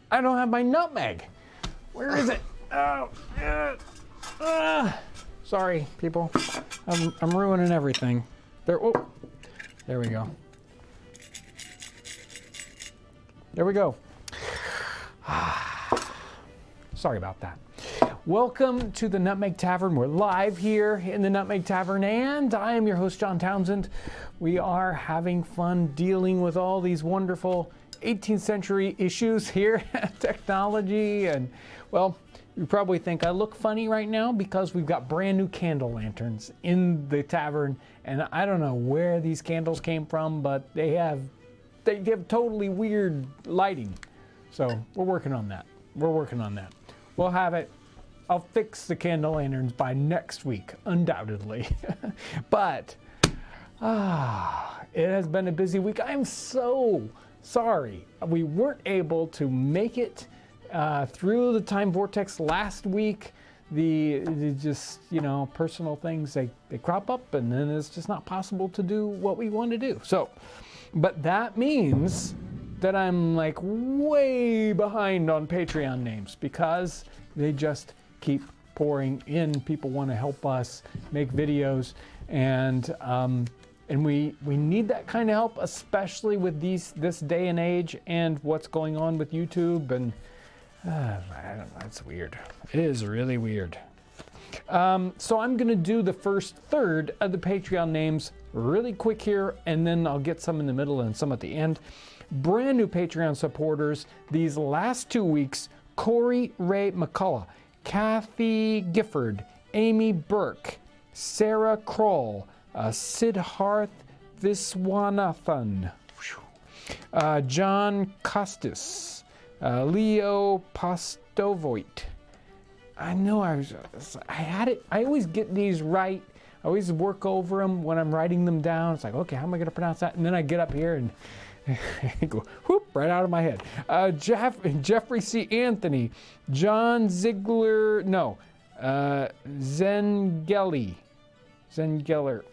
I don't have my nutmeg. Where is it? Oh, sorry, people. I'm ruining everything. There we go. There we go. Sorry about that. Welcome to the Nutmeg Tavern. We're live here in the Nutmeg Tavern, and I am your host, John Townsend. We are having fun dealing with all these wonderful 18th century issues here, technology, and, well, you probably think I look funny right now because we've got brand new candle lanterns in the tavern, and I don't know where these candles came from, but they have totally weird lighting. So we're working on that. We'll have it. I'll fix the candle lanterns by next week, undoubtedly. But it has been a busy week. I'm so sorry we weren't able to make it through the time vortex last week. The just, personal things, they crop up, and then it's just not possible to do what we want to do. So, but that means that I'm like way behind on Patreon names because they just keep pouring in. People want to help us make videos, and we need that kind of help, especially with this day and age and what's going on with YouTube. And I don't know, it's weird. It is really weird. So I'm going to do the first third of the Patreon names really quick here, and then I'll get some in the middle and some at the end. Brand new Patreon supporters these last 2 weeks: Corey Ray McCullough, Kathy Gifford, Amy Burke, Sarah Kroll, Siddharth Viswanathan, John Costas, Leo Postovoit. I know I had it. I always get these right. I always work over them when I'm writing them down. It's like, okay, how am I going to pronounce that? And then I get up here and go whoop right out of my head. Jeffrey C. Anthony, John Ziegler, Zengeller,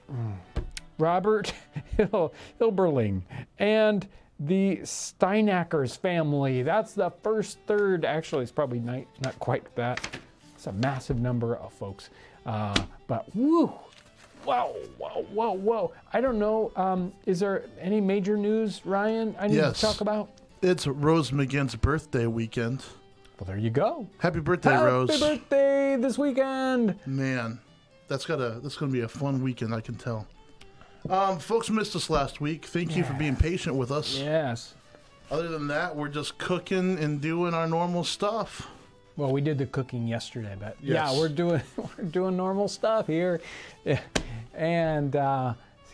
Robert Hilberling, and the Steinackers family. That's the first third. Actually, it's probably not quite that. It's a massive number of folks. But woo! Whoa. I don't know. Is there any major news, Ryan, I need to talk about? It's Rose McGinn's birthday weekend. Well, there you go. Happy birthday, Rose. Happy birthday this weekend. Man, that's gonna be a fun weekend, I can tell. Folks missed us last week. Thank you for being patient with us. Yes. Other than that, we're just cooking and doing our normal stuff. Well, we did the cooking yesterday, but yes. Yeah, we're doing normal stuff here, and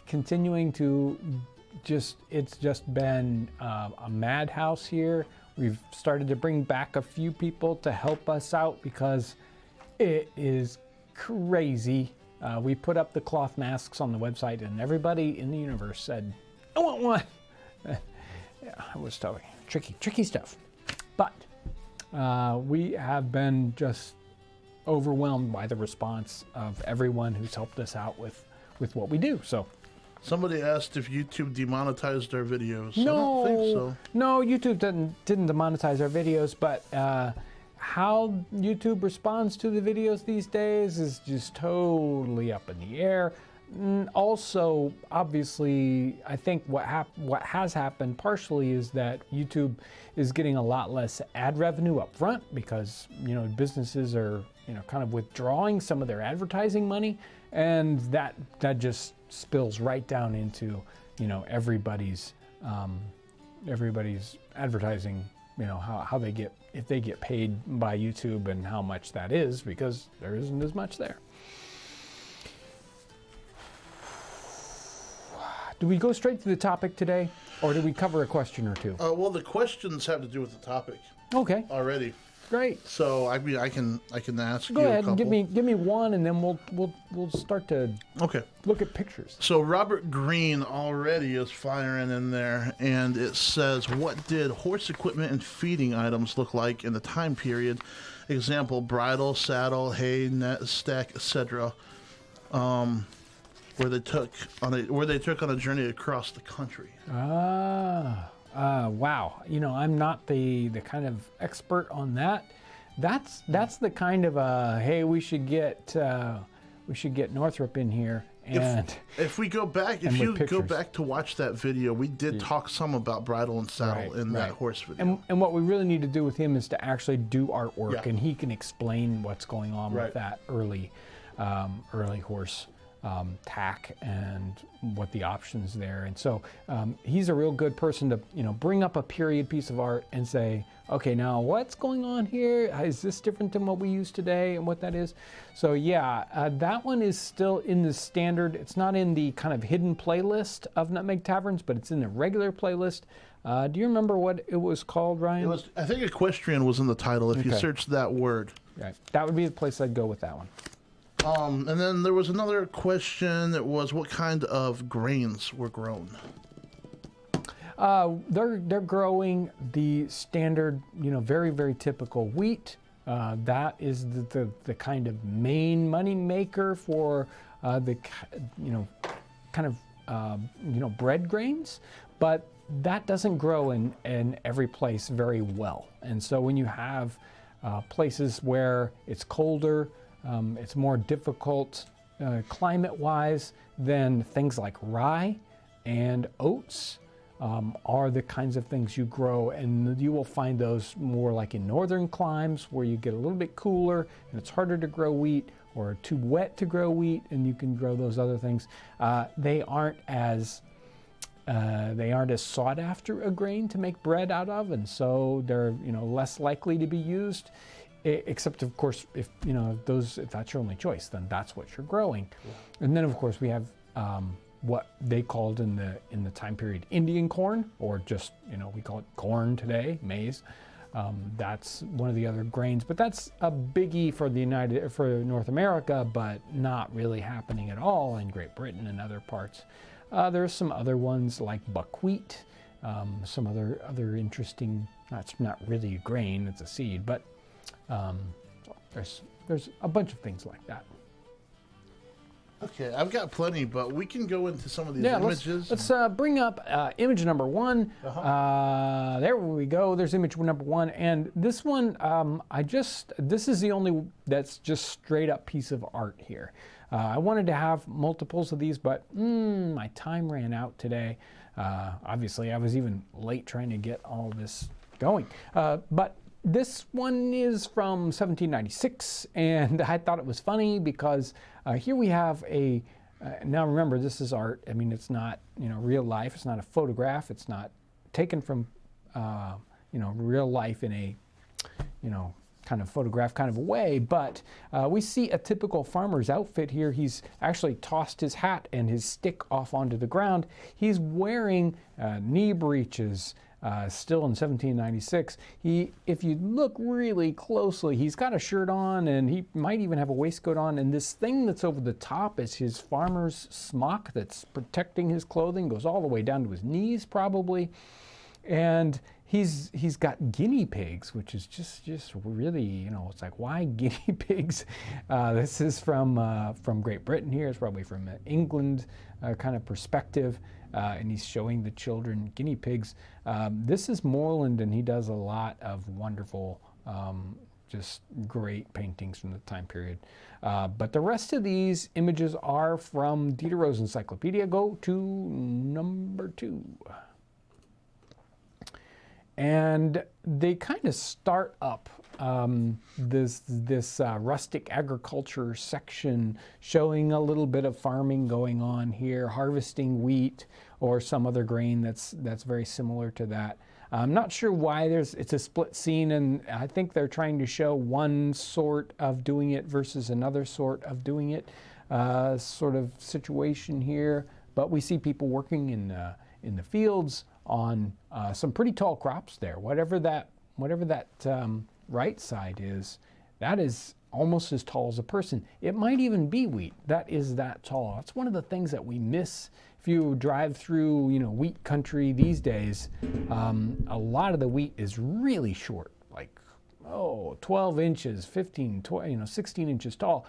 continuing to it's just been a madhouse here. We've started to bring back a few people to help us out because it is crazy. We put up the cloth masks on the website, and everybody in the universe said, "I want one." Yeah, I was telling you, tricky stuff, but. We have been just overwhelmed by the response of everyone who's helped us out with what we do. So, somebody asked if YouTube demonetized our videos. No, I don't think so. No, YouTube didn't demonetize our videos, but how YouTube responds to the videos these days is just totally up in the air. Also, obviously, I think what has happened partially is that YouTube is getting a lot less ad revenue up front because, businesses are, kind of withdrawing some of their advertising money, and that just spills right down into, everybody's advertising, how they get, if they get paid by YouTube and how much that is, because there isn't as much there. Do we go straight to the topic today, or do we cover a question or two? Well, the questions have to do with the topic. Okay. Already. Great. So I can ask Go you ahead a couple. and give me one, and then we'll start to look at pictures. So Robert Green already is firing in there, and it says, "What did horse equipment and feeding items look like in the time period? Example: bridle, saddle, hay, net, stack, etc." Where they took on a journey across the country. Wow, I'm not the kind of expert on that. That's the kind of hey, we should get Northrop in here. And if we go back, if you go back to watch that video, we did talk some about bridle and saddle in that horse video. And what we really need to do with him is to actually do artwork, and he can explain what's going on with that early horse tack and what the options there. And so he's a real good person to bring up a period piece of art and say, okay, now what's going on here? Is this different than what we use today and what that is? So yeah, that one is still in the standard. It's not in the kind of hidden playlist of Nutmeg Taverns, but it's in the regular playlist. Do you remember what it was called, Ryan? I think equestrian was in the title if you search that word. Right. That would be the place I'd go with that one. And then there was another question that was, what kind of grains were grown? They're growing the standard, very, very typical wheat. That is the kind of main money maker for the kind of bread grains, but that doesn't grow in every place very well. And so when you have places where it's colder, it's more difficult climate-wise, then things like rye and oats are the kinds of things you grow, and you will find those more like in northern climes where you get a little bit cooler and it's harder to grow wheat, or too wet to grow wheat, and you can grow those other things. They aren't as sought after a grain to make bread out of, and so they're less likely to be used. Except, of course, if that's your only choice, then that's what you're growing. Yeah. And then, of course, we have what they called in the time period Indian corn, or just we call it corn today, maize. That's one of the other grains, but that's a biggie for North America, but not really happening at all in Great Britain and other parts. There's some other ones like buckwheat, some other interesting. That's not really a grain; it's a seed, but there's a bunch of things like that. Okay, I've got plenty, but we can go into some of these images. Let's bring up image number one. There we go. There's image number one, and this one, this is the only that's just straight up piece of art here. I wanted to have multiples of these, but my time ran out today. Obviously, I was even late trying to get all this going, but. This one is from 1796, and I thought it was funny because here we have now remember, this is art. I mean, it's not, real life. It's not a photograph. It's not taken from, real life in a, kind of photograph kind of a way, but we see a typical farmer's outfit here. He's actually tossed his hat and his stick off onto the ground. He's wearing knee breeches, still in 1796. If you look really closely, he's got a shirt on, and he might even have a waistcoat on, and this thing that's over the top is his farmer's smock that's protecting his clothing, goes all the way down to his knees probably, and he's got guinea pigs, which is just really, it's like, why guinea pigs? This is from Great Britain here. It's probably from England kind of perspective. And he's showing the children guinea pigs. This is Moreland, and he does a lot of wonderful, just great paintings from the time period. But the rest of these images are from Diderot's encyclopedia. Go to number 2. And they kind of start up this rustic agriculture section, showing a little bit of farming going on here, harvesting wheat or some other grain that's very similar to that. I'm not sure why it's a split scene, and I think they're trying to show one sort of doing it versus another sort of doing it, sort of situation here. But we see people working in the fields on some pretty tall crops there. Whatever that right side is, that is almost as tall as a person. It might even be wheat that is that tall. That's one of the things that we miss if you drive through, wheat country these days. A lot of the wheat is really short, like 12 inches, 15, 20, 16 inches tall.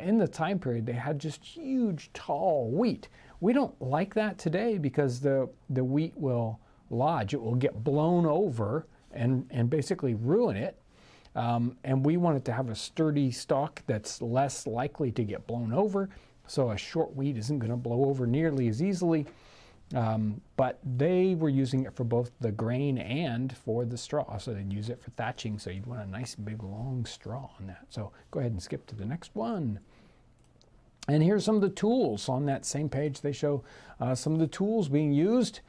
In the time period, they had just huge, tall wheat. We don't like that today because the wheat will lodge. It will get blown over and basically ruin it. And we want it to have a sturdy stalk that's less likely to get blown over. So a short weed isn't going to blow over nearly as easily. But they were using it for both the grain and for the straw. So they'd use it for thatching. So you'd want a nice big long straw on that. So go ahead and skip to the next one. And here's some of the tools. On that same page, they show some of the tools being used.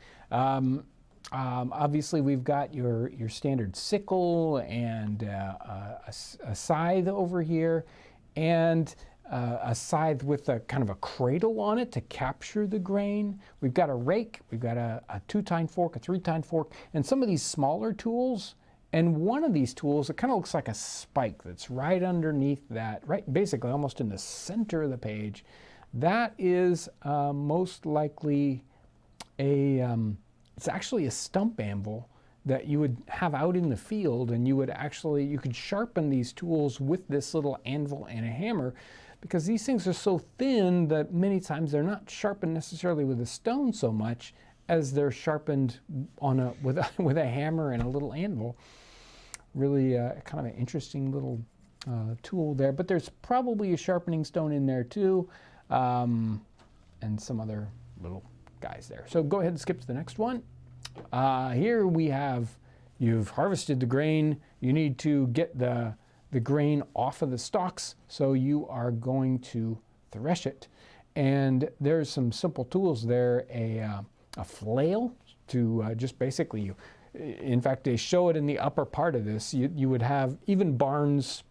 Obviously, we've got your standard sickle and a scythe over here, and a scythe with a kind of a cradle on it to capture the grain. We've got a rake, we've got a 2-tine fork, a 3-tine fork, and some of these smaller tools. And one of these tools, it kind of looks like a spike that's right underneath that, right, basically almost in the center of the page. That is most likely it's actually a stump anvil that you would have out in the field, and you could sharpen these tools with this little anvil and a hammer, because these things are so thin that many times they're not sharpened necessarily with a stone so much as they're sharpened with a hammer and a little anvil. Really kind of an interesting little tool there, but there's probably a sharpening stone in there too, and some other little guys there. So go ahead and skip to the next one. Here we have, you've harvested the grain. You need to get the grain off of the stalks, so you are going to thresh it. And there's some simple tools there, a flail to just basically, in fact, they show it in the upper part of this. You would have even barns,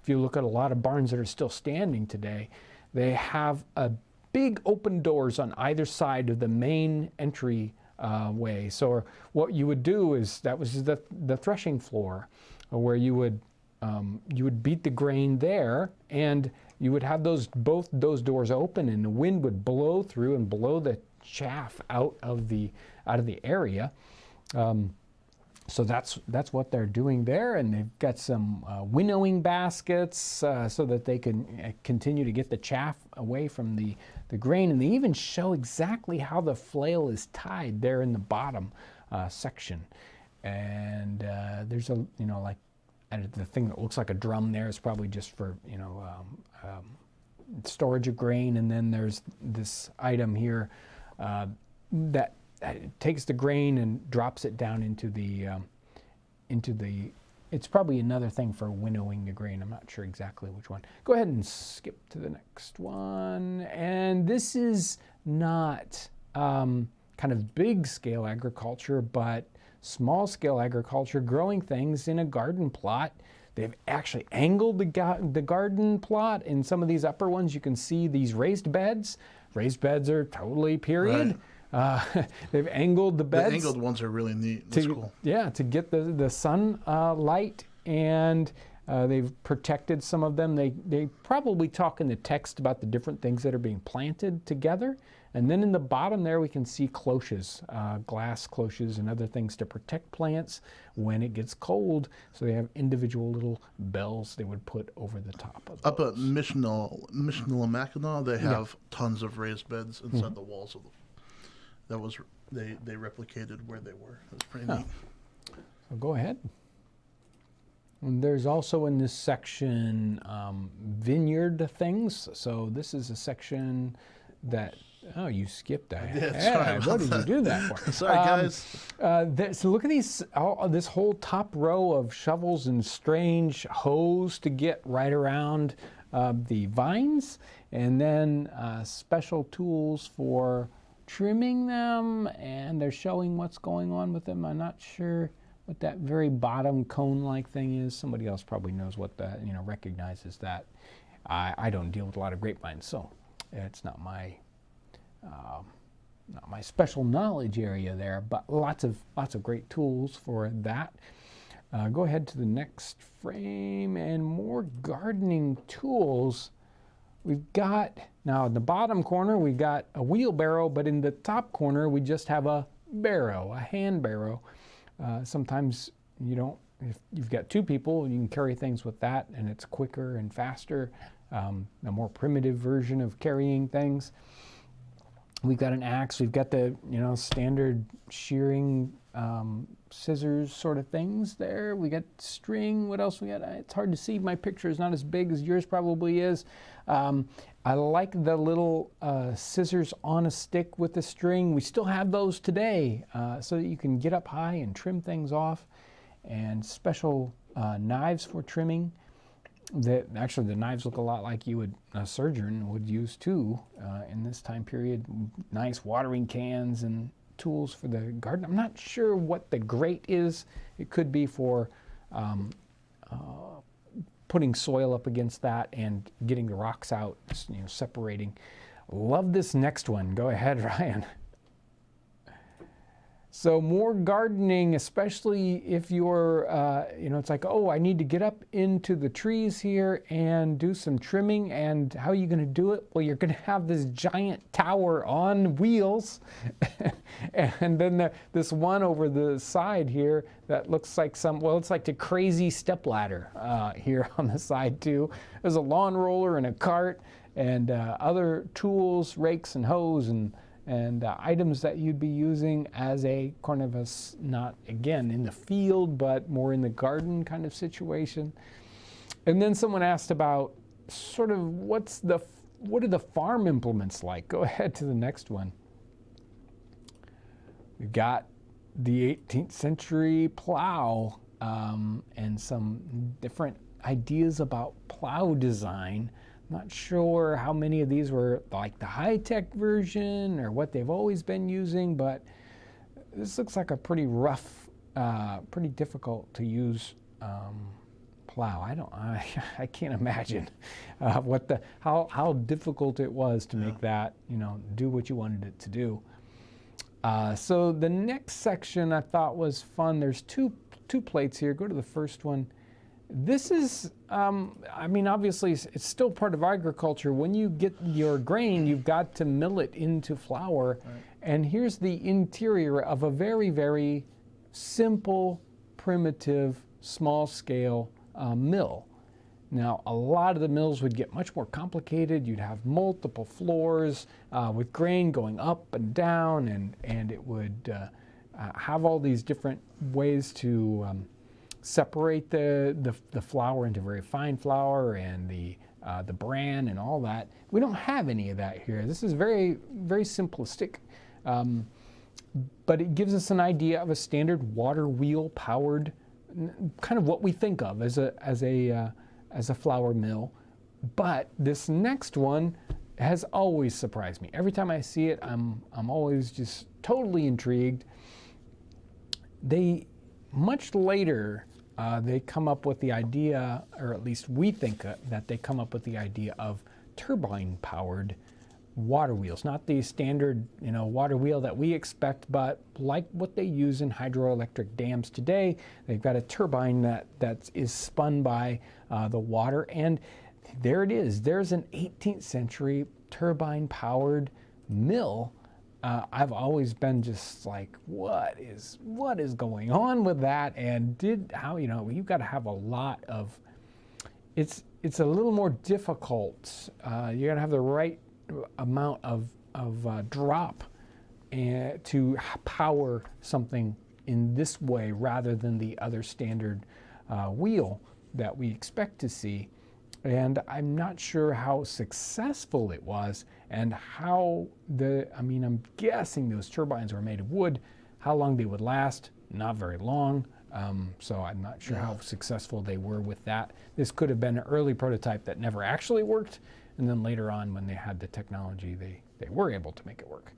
if you look at a lot of barns that are still standing today, they have a big open doors on either side of the main entry way. So what you would do is, that was the threshing floor, where you would beat the grain there, and you would have both those doors open, and the wind would blow through and blow the chaff out of the area. So that's what they're doing there, and they've got some winnowing baskets so that they can continue to get the chaff away from the grain. And they even show exactly how the flail is tied there in the bottom section. And there's like the thing that looks like a drum there is probably just for storage of grain. And then there's this item here that takes the grain and drops it down into the it's probably another thing for winnowing the grain. I'm not sure exactly which one. Go ahead and skip to the next one. And this is not kind of big scale agriculture, but small scale agriculture, growing things in a garden plot. They've actually angled the garden plot. In some of these upper ones, you can see these raised beds. Raised beds are totally period. Right. They've angled the beds. The angled ones are really neat. That's cool. Yeah, to get the sun light, and they've protected some of them. They probably talk in the text about the different things that are being planted together. And then in the bottom there we can see cloches, glass cloches and other things to protect plants when it gets cold. So they have individual little bells they would put over the top of those. Up at Missional Mackinac, they have tons of raised beds inside the walls of them. They replicated where they were. That's pretty neat. So go ahead. And there's also in this section vineyard things. So this is a section that, oh, you skipped that. Yeah, what did you do that for? Sorry, guys. So look at this whole top row of shovels and strange hoes to get right around the vines, and then special tools for trimming them, and they're showing what's going on with them. I'm not sure what that very bottom cone-like thing is. Somebody else probably knows what that, recognizes that. I don't deal with a lot of grapevines, so it's not my special knowledge area there. But lots of great tools for that. Go ahead to the next frame, and more gardening tools. We've got, now in the bottom corner, we've got a wheelbarrow, but in the top corner, we just have a barrow, a hand barrow. Sometimes if you've got two people, you can carry things with that, and it's quicker and faster, a more primitive version of carrying things. We've got an axe, we've got the, standard shearing scissors sort of things there. We got string. What else we got? It's hard to see. My picture is not as big as yours probably is. I like the little scissors on a stick with the string. We still have those today, so that you can get up high and trim things off, and special knives for trimming. Actually, the knives look a lot like a surgeon would use too in this time period. Nice watering cans and tools for the garden. I'm not sure what the grate is. It could be for putting soil up against that and getting the rocks out, separating. Love this next one. Go ahead, Ryan. So more gardening, especially if you're, it's like, oh, I need to get up into the trees here and do some trimming. And how are you going to do it? Well, you're going to have this giant tower on wheels. And then this one over the side here that looks like it's like the crazy stepladder here on the side too. There's a lawn roller and a cart and other tools, rakes and hoes and items that you'd be using as a kind of not again in the field, but more in the garden kind of situation. And then someone asked about sort of what are the farm implements like? Go ahead to the next one. We've got the 18th century plow and some different ideas about plow design. Not sure how many of these were like the high-tech version or what they've always been using, but this looks like a pretty rough, pretty difficult to use plow. I can't imagine how difficult it was to make that, do what you wanted it to do. So the next section I thought was fun. There's two plates here. Go to the first one. This is, obviously it's still part of agriculture. When you get your grain, you've got to mill it into flour. Right. And here's the interior of a very, very simple, primitive, small-scale mill. Now, a lot of the mills would get much more complicated. You'd have multiple floors with grain going up and down, and it would have all these different ways to separate the flour into very fine flour and the bran and all that. We don't have any of that here. This is very, very simplistic, but it gives us an idea of a standard water wheel powered, kind of what we think of as a flour mill. But this next one has always surprised me. Every time I see it, I'm always just totally intrigued. Much later, they come up with the idea, or at least we think that they come up with the idea of turbine-powered water wheels. Not the standard, water wheel that we expect, but like what they use in hydroelectric dams today. They've got a turbine that is spun by the water, and there it is. There's an 18th century turbine-powered mill. I've always been just like, what is going on with that? And you've got to have a lot of, it's a little more difficult. You got to have the right amount of drop to power something in this way rather than the other standard wheel that we expect to see. And I'm not sure how successful it was and how I'm guessing those turbines were made of wood. How long they would last? Not very long. So I'm not sure how successful they were with that. This could have been an early prototype that never actually worked. And then later on, when they had the technology, they were able to make it work.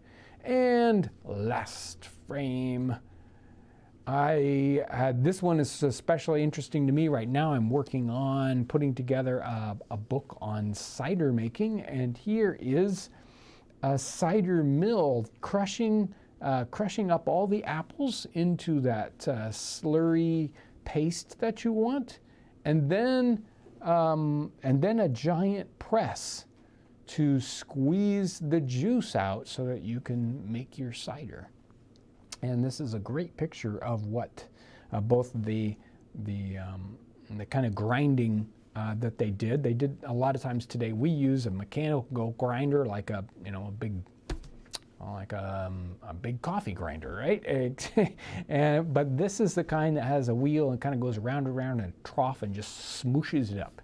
And last frame. This one is especially interesting to me right now. I'm working on putting together a book on cider making, and here is a cider mill crushing up all the apples into that slurry paste that you want, and then a giant press to squeeze the juice out so that you can make your cider. And this is a great picture of what both the kind of grinding that they did. They did a lot of times today. We use a mechanical grinder, like a big, like a big coffee grinder, right? But this is the kind that has a wheel and kind of goes around and around in a trough and just smooshes it up.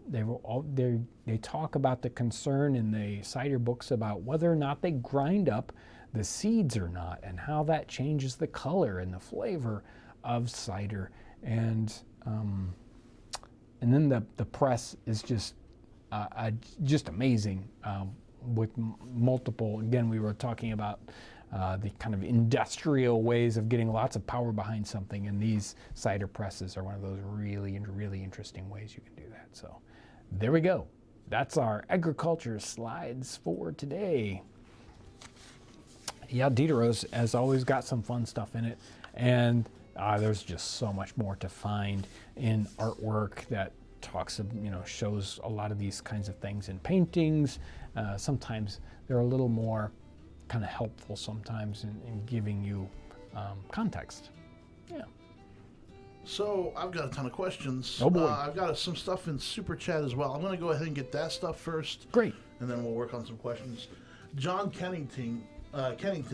They talk about the concern in the cider books about whether or not they grind up the seeds or not, and how that changes the color and the flavor of cider. And then the press is just amazing, with multiple. Again, we were talking about the kind of industrial ways of getting lots of power behind something, and these cider presses are one of those really interesting ways you can do that. So there we go. That's our agriculture slides for today. Yeah, Diderot's has always got some fun stuff in it, and there's just so much more to find in artwork that talks of, shows a lot of these kinds of things in paintings. Sometimes they're a little more kind of helpful sometimes in giving you context. Yeah. So I've got a ton of questions. Oh boy. I've got some stuff in Super Chat as well. I'm going to go ahead and get that stuff first. Great. And then we'll work on some questions. John Kennington,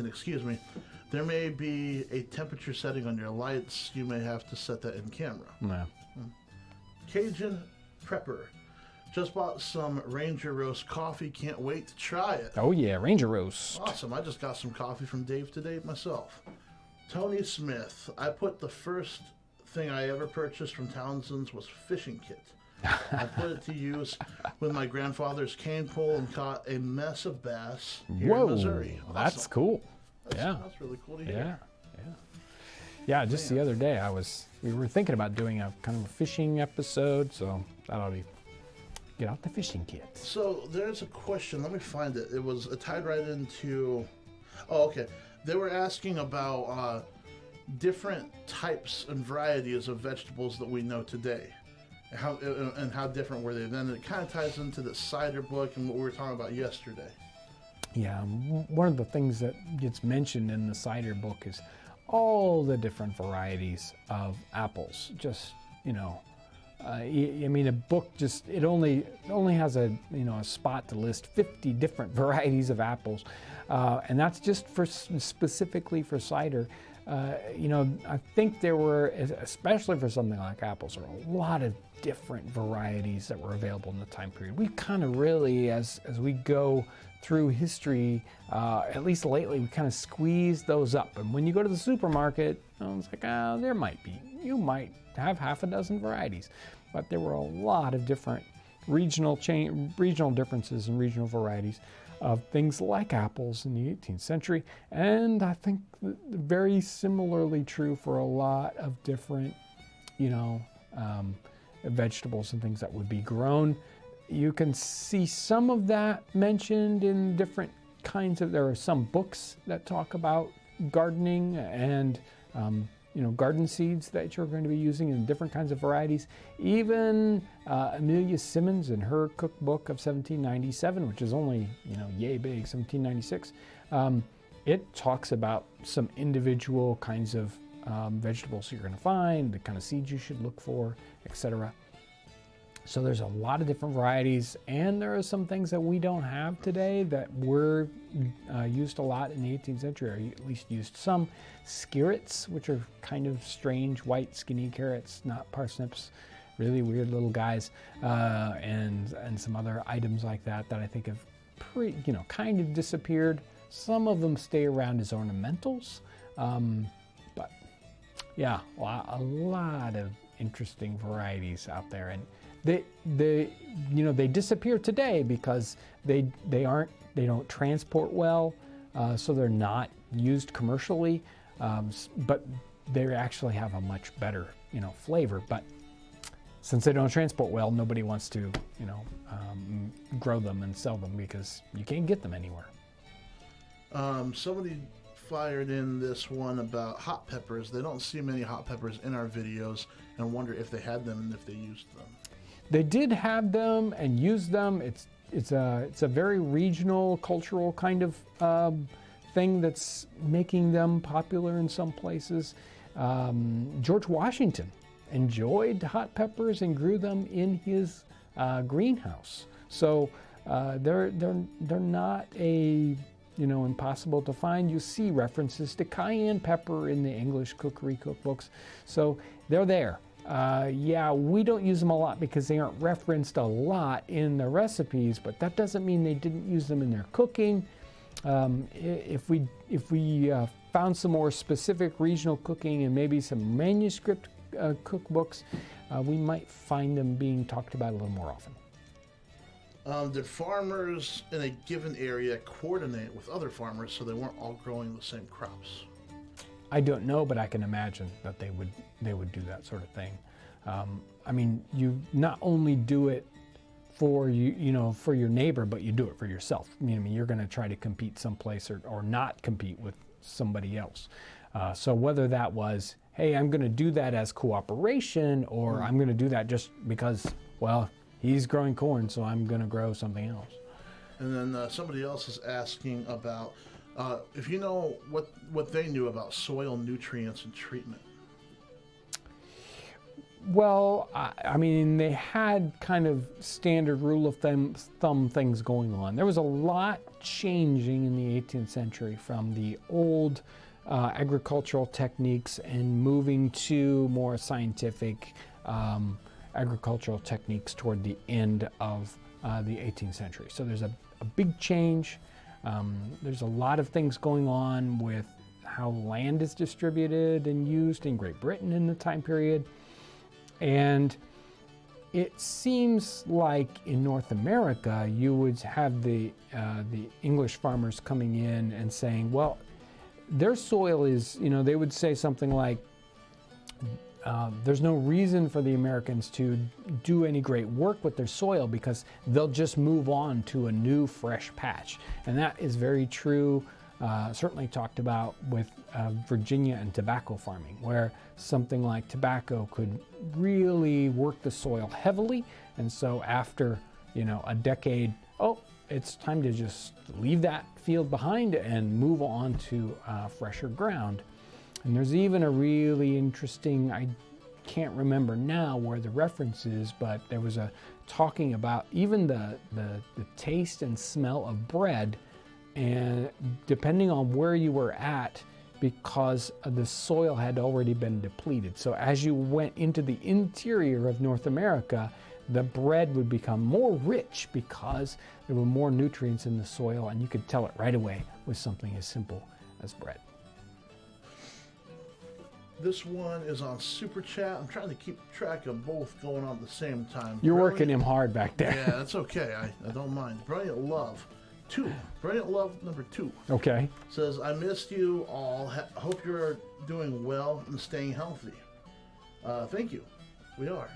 excuse me. There may be a temperature setting on your lights. You may have to set that in camera. Yeah. Cajun Prepper. Just bought some Ranger Roast coffee. Can't wait to try it. Oh yeah, Ranger Roast. Awesome. I just got some coffee from Dave today myself. Tony Smith. I put the first thing I ever purchased from Townsends was fishing kit. I put it to use with my grandfather's cane pole and caught a mess of bass here in Missouri. Awesome. That's cool. That's really cool to hear. Yeah, just the other day we were thinking about doing a kind of a fishing episode, so that'll be get out the fishing kit. So there's a question. Let me find it. It was tied right into. Oh, okay. They were asking about different types and varieties of vegetables that we know today. How different were they then? It kind of ties into the cider book and what we were talking about yesterday. Yeah, one of the things that gets mentioned in the cider book is all the different varieties of apples. Just, I mean, a book it only has a spot to list 50 different varieties of apples, and that's just specifically for cider. I think there were, especially for something like apples, there were a lot of different varieties that were available in the time period. We kind of really, as we go through history, at least lately, we kind of squeeze those up. And when you go to the supermarket, it's like, you might have half a dozen varieties. But there were a lot of different regional differences and regional varieties of things like apples in the 18th century. And I think very similarly true for a lot of different, vegetables and things that would be grown. You can see some of that mentioned in different kinds of, there are some books that talk about gardening and, garden seeds that you're going to be using in different kinds of varieties. Even Amelia Simmons in her cookbook of 1797, which is only, yay big, 1796, it talks about some individual kinds of vegetables you're going to find, the kind of seeds you should look for, etc. So there's a lot of different varieties, and there are some things that we don't have today that were used a lot in the 18th century, or at least used some. Skirrets, which are kind of strange white skinny carrots, not parsnips, really weird little guys, and some other items like that I think have kind of disappeared. Some of them stay around as ornamentals, but yeah, a lot of interesting varieties out there, and they disappear today because they don't transport well, so they're not used commercially, but they actually have a much better flavor. But since they don't transport well, nobody wants to grow them and sell them because you can't get them anywhere. Somebody fired in this one about hot peppers. They don't see many hot peppers in our videos and wonder if they had them and if they used them. They did have them and used them. It's a very regional, cultural kind of thing that's making them popular in some places. George Washington enjoyed hot peppers and grew them in his greenhouse. So they're not a impossible to find. You see references to cayenne pepper in the English cookery cookbooks. So they're there. Yeah, we don't use them a lot because they aren't referenced a lot in the recipes, but that doesn't mean they didn't use them in their cooking. If we found some more specific regional cooking and maybe some manuscript cookbooks, we might find them being talked about a little more often. Did farmers in a given area coordinate with other farmers so they weren't all growing the same crops? I don't know, but I can imagine that they would do that sort of thing. I mean, you not only do it for for your neighbor, but you do it for yourself. I mean, you're going to try to compete someplace or not compete with somebody else. So whether that was, hey, I'm going to do that as cooperation, or I'm going to do that just because, well, he's growing corn, so I'm going to grow something else. And then somebody else is asking about if you know what they knew about soil nutrients and treatment. Well, I mean, they had kind of standard rule of thumb things going on. There was a lot changing in the 18th century from the old agricultural techniques and moving to more scientific agricultural techniques toward the end of the 18th century. So there's a big change. There's a lot of things going on with how land is distributed and used in Great Britain in the time period. And it seems like in North America, you would have the English farmers coming in and saying, well, their soil is, they would say something like, there's no reason for the Americans to do any great work with their soil because they'll just move on to a new fresh patch. And that is very true, certainly talked about with Virginia and tobacco farming, where something like tobacco could really work the soil heavily. And so after, a decade, it's time to just leave that field behind and move on to fresher ground. And there's even a really interesting, I can't remember now where the reference is, but there was a talking about even the taste and smell of bread, and depending on where you were at, because the soil had already been depleted. So as you went into the interior of North America, the bread would become more rich because there were more nutrients in the soil, and you could tell it right away with something as simple as bread. This one is on Super Chat. I'm trying to keep track of both going on at the same time. You're working him hard back there. Yeah, that's okay. I don't mind. Brilliant Love. Brilliant Love number 2. Okay. Says, I missed you all. Hope you're doing well and staying healthy. Thank you. We are.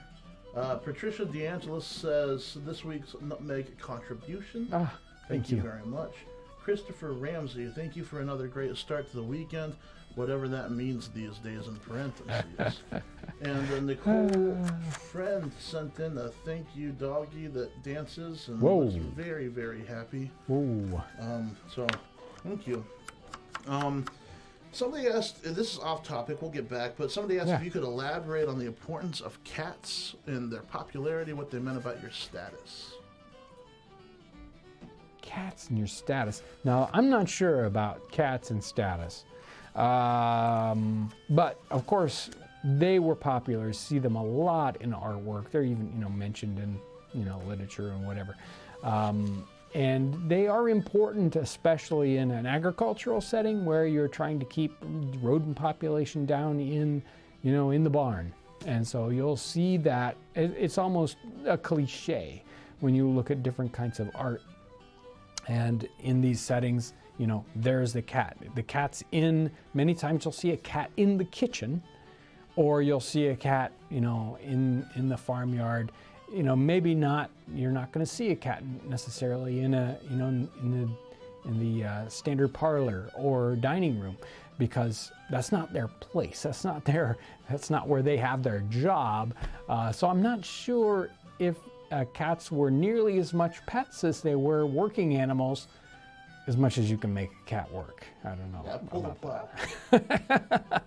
Patricia DeAngelis says, this week's Nutmeg contribution. Thank you very much. Christopher Ramsey, thank you for another great start to the weekend, whatever that means these days in parentheses. And Nicole Friend sent in a thank you doggy that dances and was very, very happy. Whoa. So thank you. Somebody asked, this is off topic, we'll get back, but somebody asked if you could elaborate on the importance of cats and their popularity, what they meant about your status. Cats and your status. Now, I'm not sure about cats and status. But of course, they were popular. See them a lot in artwork. They're even, mentioned in, literature and whatever. And they are important, especially in an agricultural setting where you're trying to keep rodent population down in the barn. And so you'll see that it's almost a cliche when you look at different kinds of art. And in these settings, there's the cat. The cat's many times you'll see a cat in the kitchen, or you'll see a cat, in the farmyard. Maybe not, you're not going to see a cat necessarily in the standard parlor or dining room, because that's not their place. That's not where they have their job. So I'm not sure if cats were nearly as much pets as they were working animals, as much as you can make a cat work. I don't know about that.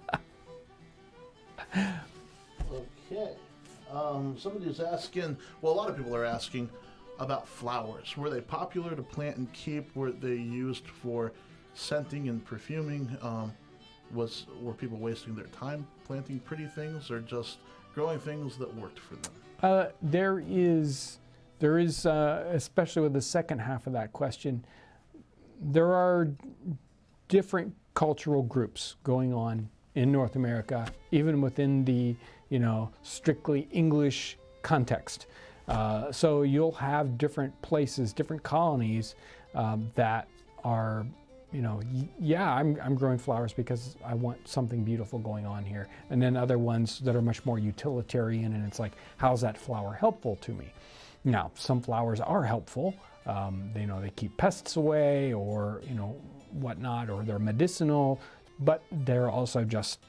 Okay. Somebody was asking, well, a lot of people are asking, about flowers. Were they popular to plant and keep? Were they used for scenting and perfuming? Were people wasting their time planting pretty things, or just growing things that worked for them? There is, especially with the second half of that question, there are different cultural groups going on in North America, even within the, strictly English context. So you'll have different places, different colonies that are, I'm growing flowers because I want something beautiful going on here. And then other ones that are much more utilitarian, and it's like, how's that flower helpful to me? Now, some flowers are helpful. They keep pests away, or, whatnot, or they're medicinal, but they're also just,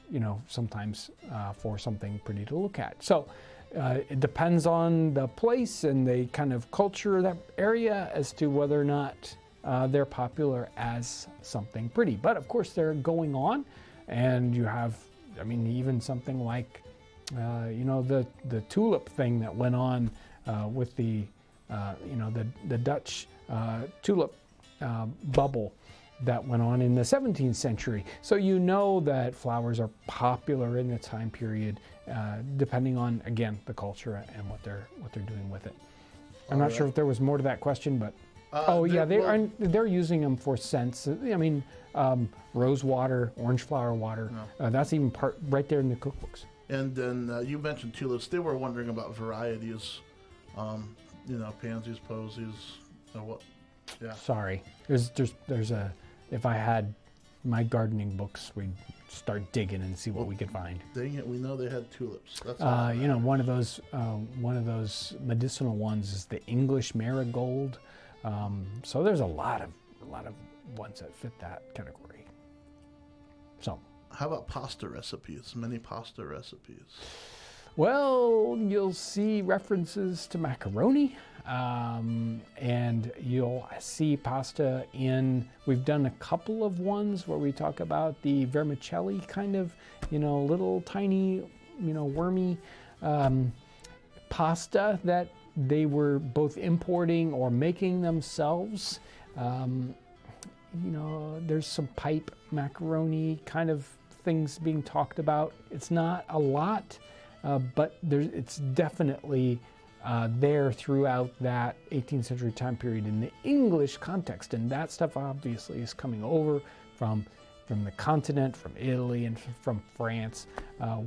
sometimes for something pretty to look at. So it depends on the place and the kind of culture of that area as to whether or not they're popular as something pretty. But of course they're going on, and you have, even something like, the tulip thing that went on with the Dutch tulip bubble that went on in the 17th century. So that flowers are popular in the time period, depending on, again, the culture and what they're doing with it. I'm not sure if there was more to that question, but they're using them for scents. Rose water, orange flower water. No. That's even right there in the cookbooks. And then you mentioned tulips. They were wondering about varieties. Pansies, posies, what? Yeah. Sorry, there's a. If I had my gardening books, we'd start digging and see what we could find. Dang it, we know they had tulips. That's one of those medicinal ones is the English marigold. So there's a lot of ones that fit that category. So. How about pasta recipes? Many pasta recipes. Well, you'll see references to macaroni, and you'll see pasta we've done a couple of ones where we talk about the vermicelli kind of, little tiny, wormy pasta that they were both importing or making themselves. There's some pipe macaroni kind of things being talked about. It's not a lot. But it's definitely there throughout that 18th century time period in the English context, and that stuff obviously is coming over from the continent, from Italy and from France,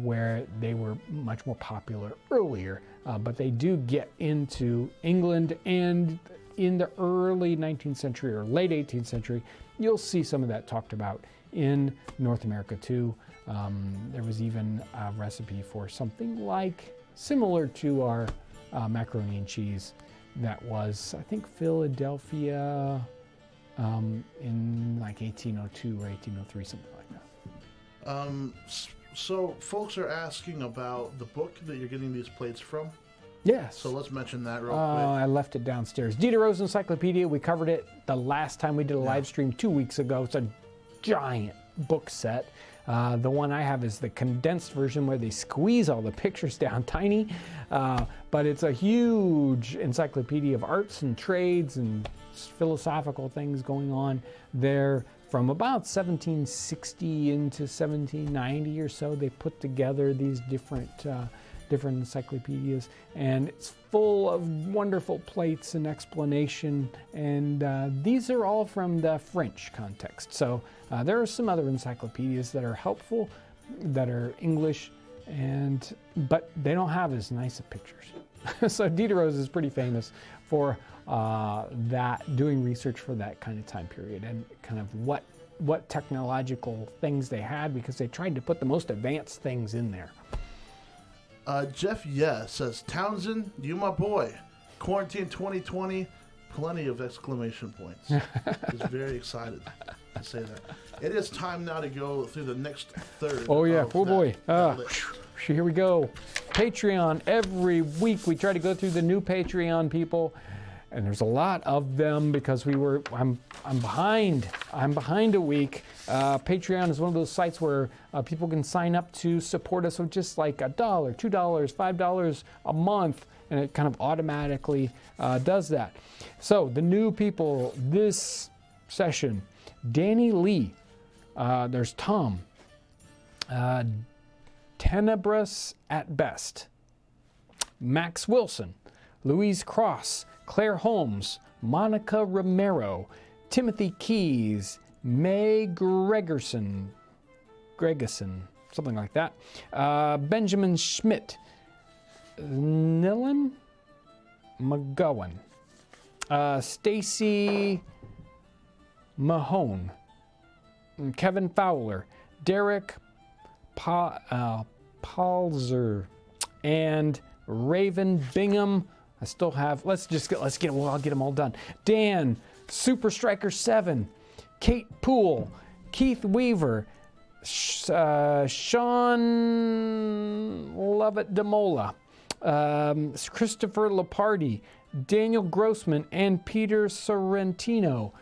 where they were much more popular earlier. But they do get into England, and in the early 19th century or late 18th century, you'll see some of that talked about in North America too. There was even a recipe for something similar to our macaroni and cheese that was, I think, Philadelphia in 1802 or 1803, something like that. So folks are asking about the book that you're getting these plates from. Yes. So let's mention that real quick. I left it downstairs. Diderot's Encyclopedia. We covered it the last time we did a live stream 2 weeks ago. It's a giant book set. The one I have is the condensed version where they squeeze all the pictures down tiny, but it's a huge encyclopedia of arts and trades and philosophical things going on there from about 1760 into 1790 or so. They put together these different encyclopedias, and it's full of wonderful plates and explanation, and these are all from the French context. So there are some other encyclopedias that are helpful, that are English, but they don't have as nice of pictures. So Diderot's is pretty famous for doing research for that kind of time period, and kind of what technological things they had, because they tried to put the most advanced things in there. Jeff says, Townsend, you my boy. Quarantine 2020, plenty of exclamation points. He's very excited to say that. It is time now to go through the next third. Oh yeah, boy. Here we go. Patreon. Every week we try to go through the new Patreon people, and there's a lot of them because I'm behind. I'm behind a week. Patreon is one of those sites where people can sign up to support us with just like $1, $2, $5 a month, and it kind of automatically does that. So the new people this session: Danny Lee, there's Tom, Tenebrous at Best, Max Wilson, Louise Cross, Claire Holmes, Monica Romero, Timothy Keys, May Gregerson, something like that, Benjamin Schmidt, Nillan McGowan, Stacy Mahone, Kevin Fowler, Derek Palzer, and Raven Bingham. I still have, I'll get them all done. Dan, Super Striker 7, Kate Poole, Keith Weaver, Sean Lovett Demola, Christopher Lepardi, Daniel Grossman, and Peter Sorrentino.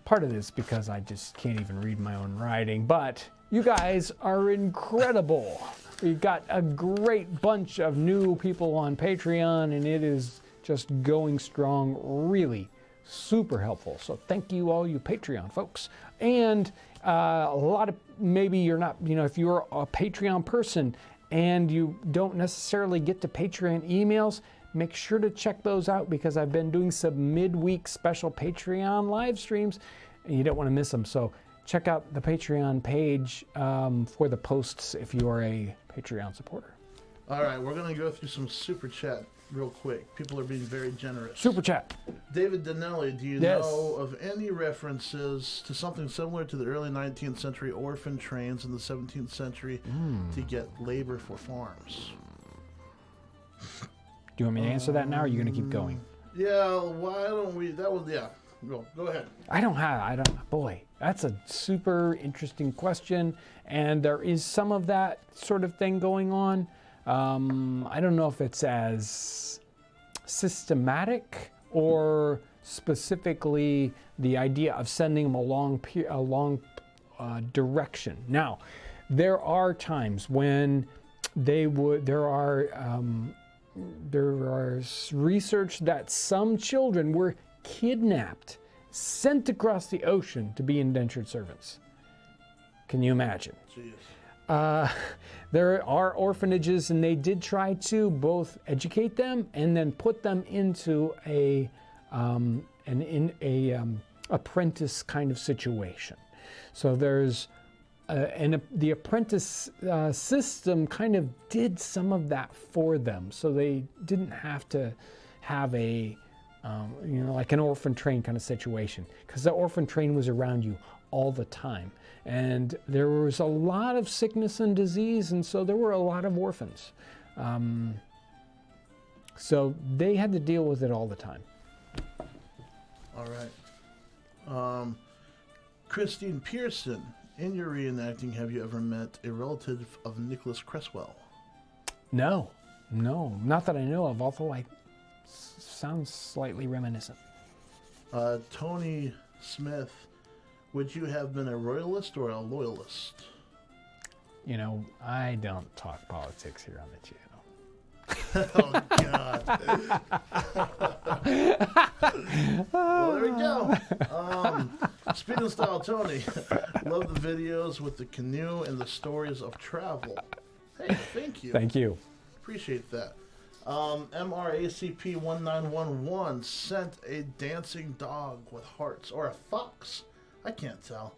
Part of this because I just can't even read my own writing, but you guys are incredible. We got a great bunch of new people on Patreon, and it is just going strong. Really super helpful. So thank you, all you Patreon folks. And a lot of, maybe you're not, if you're a Patreon person and you don't necessarily get to Patreon emails, make sure to check those out, because I've been doing some midweek special Patreon live streams and you don't want to miss them. So check out the Patreon page for the posts if you are a Patreon supporter. All right, we're going to go through some super chat real quick. People are being very generous. Super chat. David Donnelly, do you know of any references to something similar to the early 19th century orphan trains in the 17th century to get labor for farms? Do you want me to answer that now, or are you going to keep going? Yeah, why don't we? That was, yeah. Go ahead. Boy, that's a super interesting question, and there is some of that sort of thing going on. I don't know if it's as systematic or specifically the idea of sending them a long direction. Now, there are times when there are research that some children were kidnapped, sent across the ocean to be indentured servants. Can you imagine? Jeez. There are orphanages, and they did try to both educate them and then put them into a apprentice kind of situation. So there's the apprentice system kind of did some of that for them, so they didn't have to have a like an orphan train kind of situation, because the orphan train was around you all the time. And there was a lot of sickness and disease, and so there were a lot of orphans. So they had to deal with it all the time. All right. Christine Pearson, in your reenacting, have you ever met a relative of Nicholas Cresswell? No, not that I know of, although sounds slightly reminiscent. Tony Smith, would you have been a royalist or a loyalist? I don't talk politics here on the channel. Oh, God. Well, there we go. Speed and Style Tony. Love the videos with the canoe and the stories of travel. Hey, thank you. Thank you. Appreciate that. MRACP1911 sent a dancing dog with hearts, or a fox. I can't tell.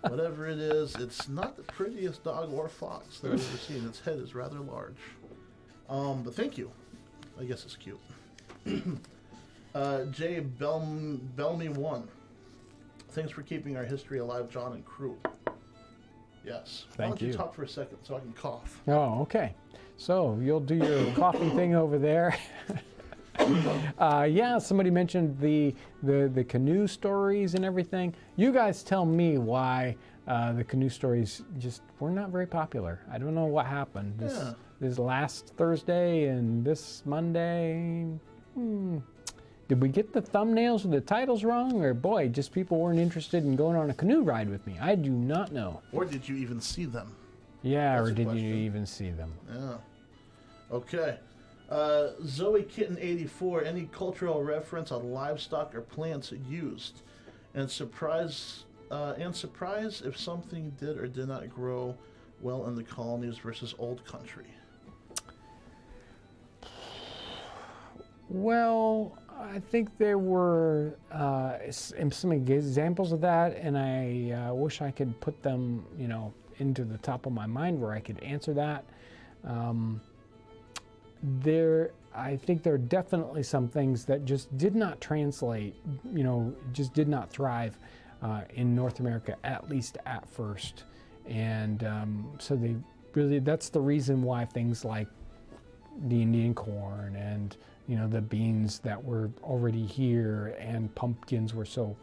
Whatever it is, it's not the prettiest dog or fox that I've ever seen. Its head is rather large. But thank you. I guess it's cute. Jay Belmy 1. Thanks for keeping our history alive, John and crew. Yes. Thank Why don't you you. talk for a second so I can cough? Oh, okay. So you'll do your coffee thing over there. Yeah, somebody mentioned the canoe stories and everything. You guys tell me why the canoe stories just were not very popular. I don't know what happened. This last Thursday and this Monday. Did we get the thumbnails or the titles wrong? Or boy, just people weren't interested in going on a canoe ride with me. I do not know. Or did you even see them? Yeah, That's or a did question. you even see them? Yeah. Okay. Zoe Kitten 84. Any cultural reference on livestock or plants used, and surprise if something did or did not grow well in the colonies versus old country. Well, I think there were some examples of that, and I wish I could put them, into the top of my mind where I could answer that. I think there are definitely some things that just did not translate, just did not thrive in North America, at least at first. And so that's the reason why things like the Indian corn and the beans that were already here and pumpkins were so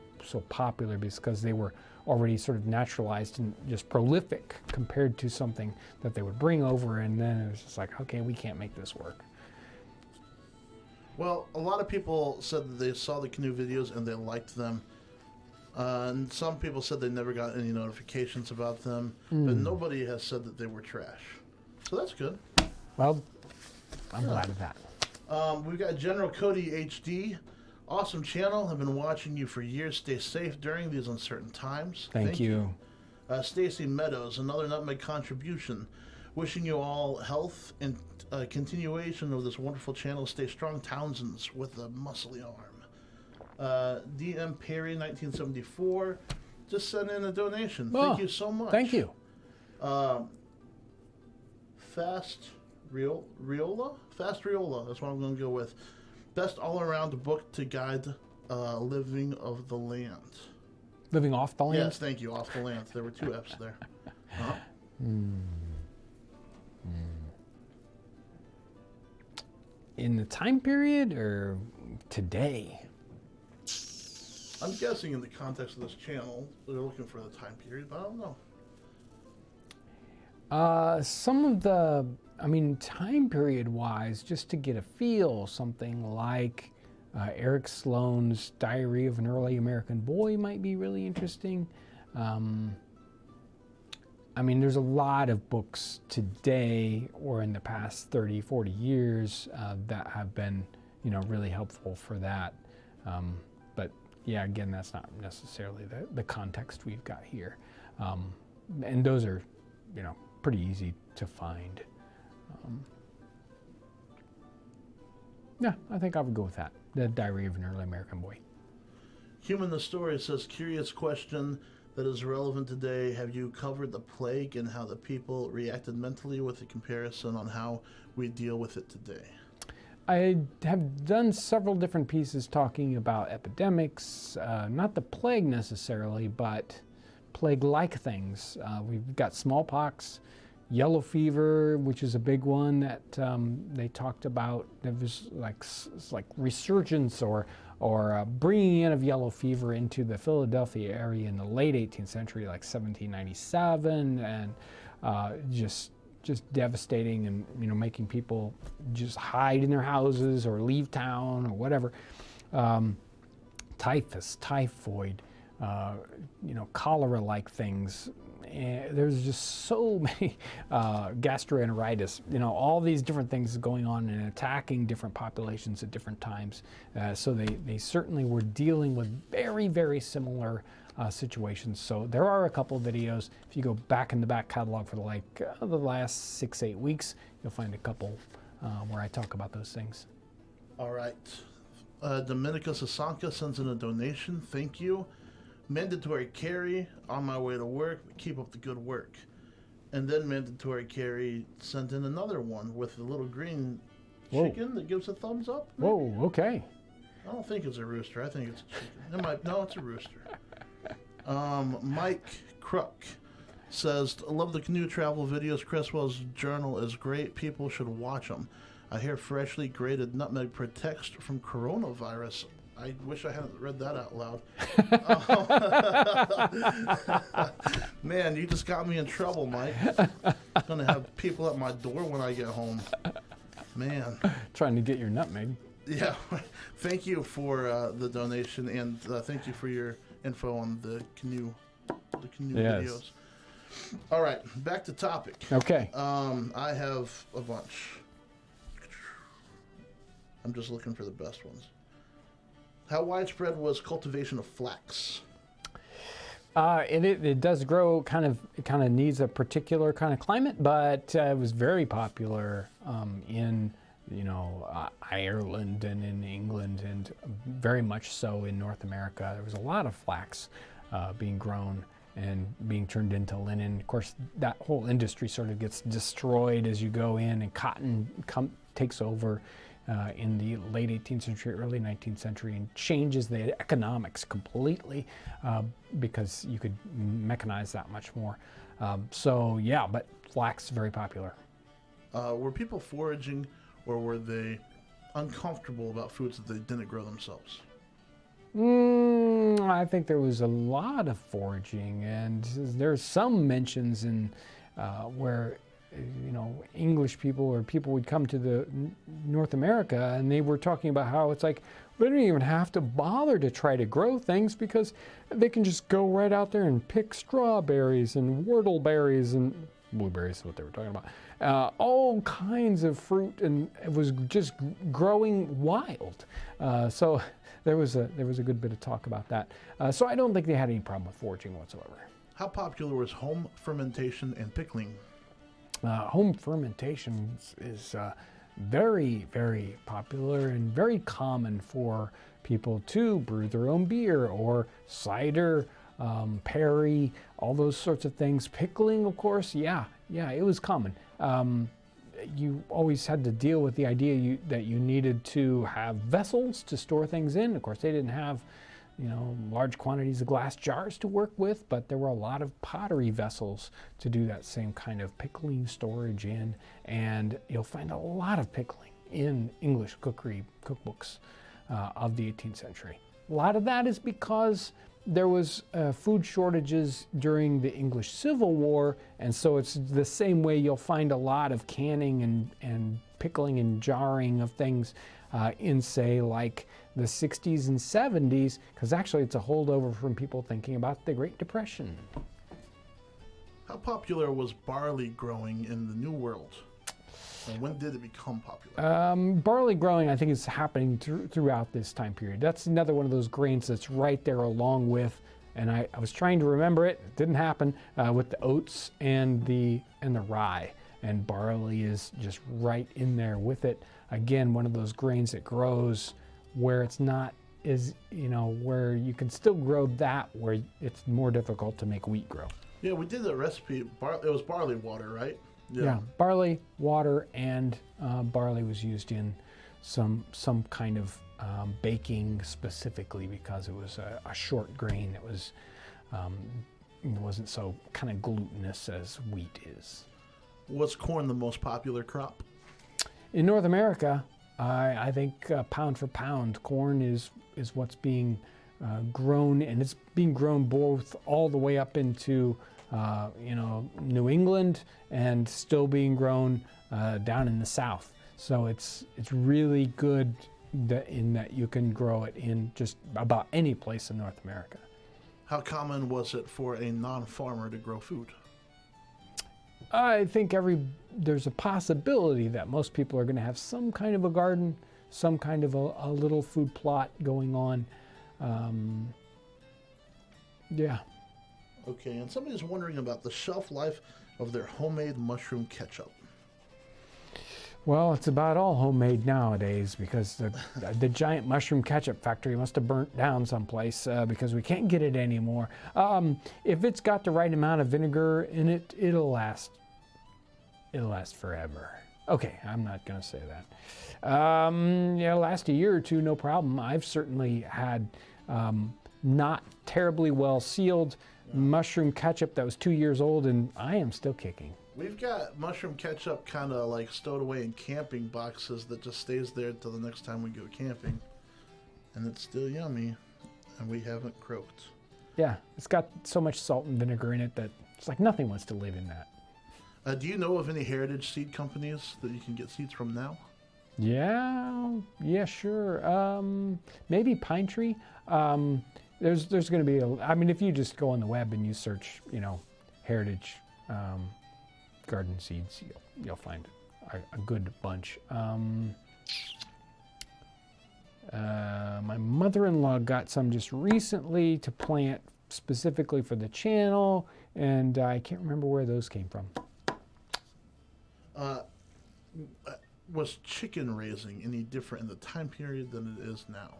popular, because they were already sort of naturalized and just prolific compared to something that they would bring over, and then it was just like, okay, we can't make this work. Well, a lot of people said that they saw the canoe videos and they liked them. And some people said they never got any notifications about them, but nobody has said that they were trash. So that's good. Well, I'm glad of that. We've got General Cody HD. Awesome channel. I've been watching you for years. Stay safe during these uncertain times. Thank you. Stacy Meadows, another Nutmeg contribution. Wishing you all health and continuation of this wonderful channel. Stay strong, Townsends, with a muscly arm. DM Perry, 1974, just sent in a donation. Thank you so much. Thank you. Fast Riola, that's what I'm going to go with. Best all-around book to guide living of the land. Living off the land? Yes, thank you, off the land. There were two F's there. In the time period or today? I'm guessing in the context of this channel, they're looking for the time period, but I don't know. Some of the, time period wise, just to get a feel, something like Eric Sloane's Diary of an Early American Boy might be really interesting. There's a lot of books today or in the past 30, 40 years that have been, really helpful for that. But yeah, again, that's not necessarily the context we've got here. And those are, pretty easy to find. Yeah, I think I would go with that. The Diary of an Early American Boy. Human the Story says, curious question that is relevant today. Have you covered the plague and how the people reacted mentally with a comparison on how we deal with it today? I have done several different pieces talking about epidemics, not the plague necessarily, but plague-like things. We've got smallpox, yellow fever, which is a big one that they talked about. There was like resurgence or bringing in of yellow fever into the Philadelphia area in the late 18th century, like 1797, and just devastating, and making people just hide in their houses or leave town or whatever. Typhus, typhoid, cholera-like things. And there's just so many gastroenteritis, all these different things going on and attacking different populations at different times. So they certainly were dealing with very, very similar situations. So there are a couple of videos. If you go back in the back catalog for the last 6-8 weeks, you'll find a couple where I talk about those things. All right. Dominica Sasanka sends in a donation. Thank you. Mandatory carry on my way to work. Keep up the good work. And then mandatory carry sent in another one with a little green chicken that gives a thumbs up. Maybe? Whoa, okay. I don't think it's a rooster. I think it's a chicken. No, it's a rooster. Mike Crook says, I love the canoe travel videos. Creswell's journal is great. People should watch them. I hear freshly grated nutmeg protects from coronavirus. I wish I hadn't read that out loud. Man, you just got me in trouble, Mike. I'm going to have people at my door when I get home. Man. Trying to get your nutmeg. Yeah. Thank you for the donation, and thank you for your info on the canoe videos. All right, back to topic. Okay. I have a bunch. I'm just looking for the best ones. How widespread was cultivation of flax? It does grow it kind of needs a particular kind of climate, but it was very popular in Ireland and in England, and very much so in North America. There was a lot of flax being grown and being turned into linen. Of course, that whole industry sort of gets destroyed as you go in, and cotton takes over in the late 18th century, early 19th century, and changes the economics completely because you could mechanize that much more. But flax is very popular. Were people foraging, or were they uncomfortable about foods that they didn't grow themselves? I think there was a lot of foraging, and there's some mentions in where English people or people would come to the North America, and they were talking about how it's like they don't even have to bother to try to grow things because they can just go right out there and pick strawberries and whortleberries and blueberries is what they were talking about. All kinds of fruit, and it was just growing wild. So there was a good bit of talk about that. So I don't think they had any problem with foraging whatsoever. How popular was home fermentation and pickling? Home fermentation is very, very popular and very common for people to brew their own beer or cider, perry, all those sorts of things. Pickling, of course, yeah, it was common. You always had to deal with the idea that you needed to have vessels to store things in. Of course, they didn't have large quantities of glass jars to work with, but there were a lot of pottery vessels to do that same kind of pickling storage in, and you'll find a lot of pickling in English cookery cookbooks of the 18th century. A lot of that is because there was food shortages during the English Civil War, and so it's the same way you'll find a lot of canning and pickling and jarring of things in, say, like the 60s and 70s, because actually it's a holdover from people thinking about the Great Depression. How popular was barley growing in the New World? And when did it become popular? Barley growing, I think, is happening throughout this time period. That's another one of those grains that's right there along with, and I was trying to remember it, it didn't happen, with the oats and the rye. And barley is just right in there with it. Again, one of those grains that grows where it's not where you can still grow that, where it's more difficult to make wheat grow. Yeah, we did a recipe. It was barley water, right? Yeah, barley, water, and barley was used in some kind of baking specifically because it was a short grain that was wasn't so kind of glutinous as wheat is. Was corn the most popular crop? In North America, I think pound for pound, corn is what's being grown, and it's being grown both all the way up into New England, and still being grown down in the South. So it's really good in that you can grow it in just about any place in North America. How common was it for a non-farmer to grow food? I think there's a possibility that most people are going to have some kind of a garden, some kind of a little food plot going on. Yeah. Okay, and somebody's wondering about the shelf life of their homemade mushroom ketchup. Well, it's about all homemade nowadays because the giant mushroom ketchup factory must have burnt down someplace because we can't get it anymore. If it's got the right amount of vinegar in it, it'll last. It'll last forever. Okay, I'm not going to say that. Last a year or two, no problem. I've certainly had not terribly well sealed mushroom ketchup that was 2 years old, and I am still kicking. We've got mushroom ketchup kind of like stowed away in camping boxes that just stays there until the next time we go camping. And it's still yummy, and we haven't croaked. Yeah, it's got so much salt and vinegar in it that it's like nothing wants to live in that. Do you know of any heritage seed companies that you can get seeds from now? Yeah, sure. Maybe Pine Tree. There's going to be if you just go on the web and you search, heritage garden seeds, you'll find a good bunch. My mother-in-law got some just recently to plant specifically for the channel, and I can't remember where those came from. Was chicken raising any different in the time period than it is now?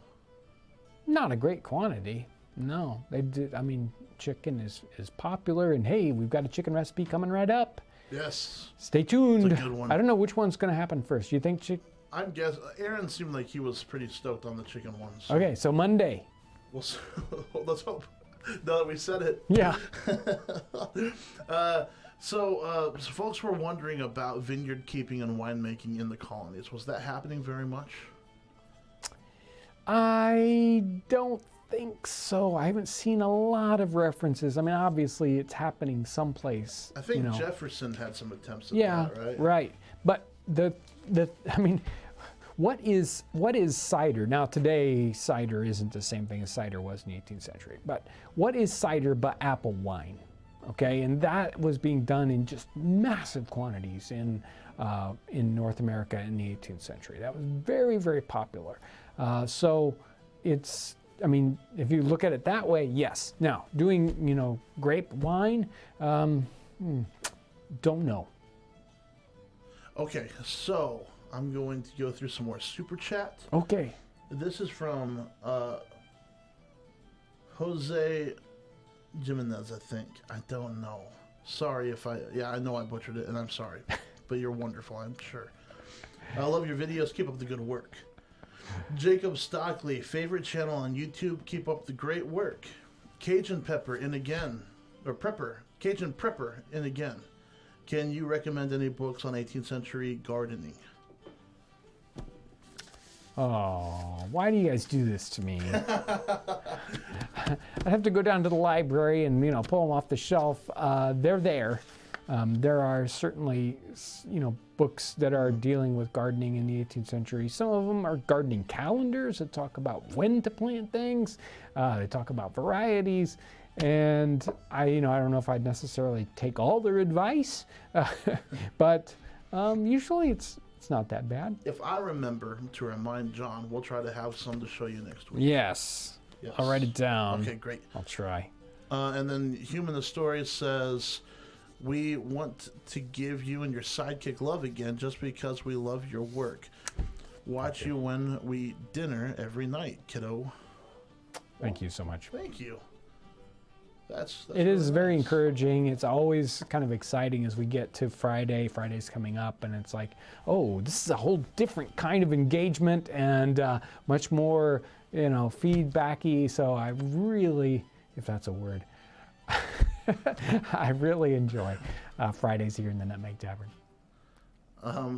Not a great quantity. No, they did. I mean, chicken is popular, and hey, we've got a chicken recipe coming right up. Yes. Stay tuned. It's a good one. I don't know which one's going to happen first. You think I'm guessing Aaron seemed like he was pretty stoked on the chicken ones. Okay, so Monday. Well, let's hope. Now that we said it. Yeah. So folks were wondering about vineyard keeping and winemaking in the colonies. Was that happening very much? I don't think so. I haven't seen a lot of references. I mean, obviously, it's happening someplace. I think you know. Jefferson had some attempts at Yeah, that, right? right. But I mean, what is cider? Now today, cider isn't the same thing as cider was in the 18th century. But what is cider but apple wine? Okay, and that was being done in just massive quantities in North America in the 18th century. That was very, very popular. So it's, I mean, if you look at it that way, yes. Now, doing, grape wine, don't know. Okay, so I'm going to go through some more super chat. Okay. This is from Jose Jimenez, I think. I don't know. Sorry if I know I butchered it, and I'm sorry. But you're wonderful, I'm sure. I love your videos. Keep up the good work. Jacob Stockley, favorite channel on YouTube. Keep up the great work. Cajun Pepper in again. Or Prepper. Cajun Prepper in again. Can you recommend any books on 18th century gardening? Oh, why do you guys do this to me? I'd have to go down to the library and, pull them off the shelf. They're there. There are certainly, books that are dealing with gardening in the 18th century. Some of them are gardening calendars that talk about when to plant things. They talk about varieties. And I don't know if I'd necessarily take all their advice, but usually it's not that bad. If I remember to remind John, we'll try to have some to show you next week. Yes. I'll write it down. Okay, great. I'll try. And then Human the Story says, we want to give you and your sidekick love again just because we love your work. Watch you when we dinner every night, kiddo. Thank you so much. Thank you. That's it is really very nice. encouraging. It's always kind of exciting as we get to Friday. Friday's coming up, and it's like, oh, this is a whole different kind of engagement and much more, feedbacky. So I really, if that's a word, I really enjoy Fridays here in the Nutmeg Tavern.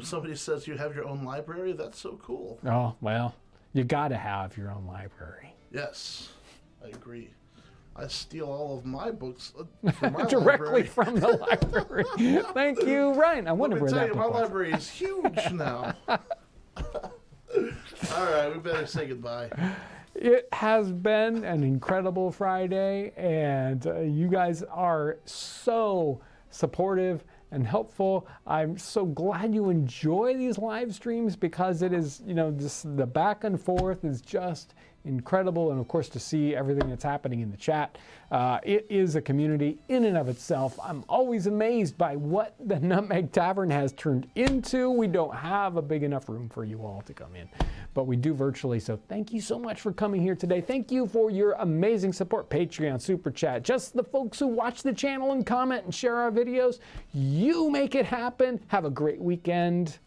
Somebody says you have your own library. That's so cool. Oh, well, you got to have your own library. Yes, I agree. I steal all of my books from my directly library. from the library. Thank you, Ryan. I wonder where that book my was. library is huge now. All right, we better say goodbye. It has been an incredible Friday, and you guys are so supportive and helpful. I'm so glad you enjoy these live streams because it is, just the back and forth is just incredible. And of course, to see everything that's happening in the chat. It is a community in and of itself. I'm always amazed by what the Nutmeg Tavern has turned into. We don't have a big enough room for you all to come in, but we do virtually. So thank you so much for coming here today. Thank you for your amazing support. Patreon, Super Chat, just the folks who watch the channel and comment and share our videos. You make it happen. Have a great weekend.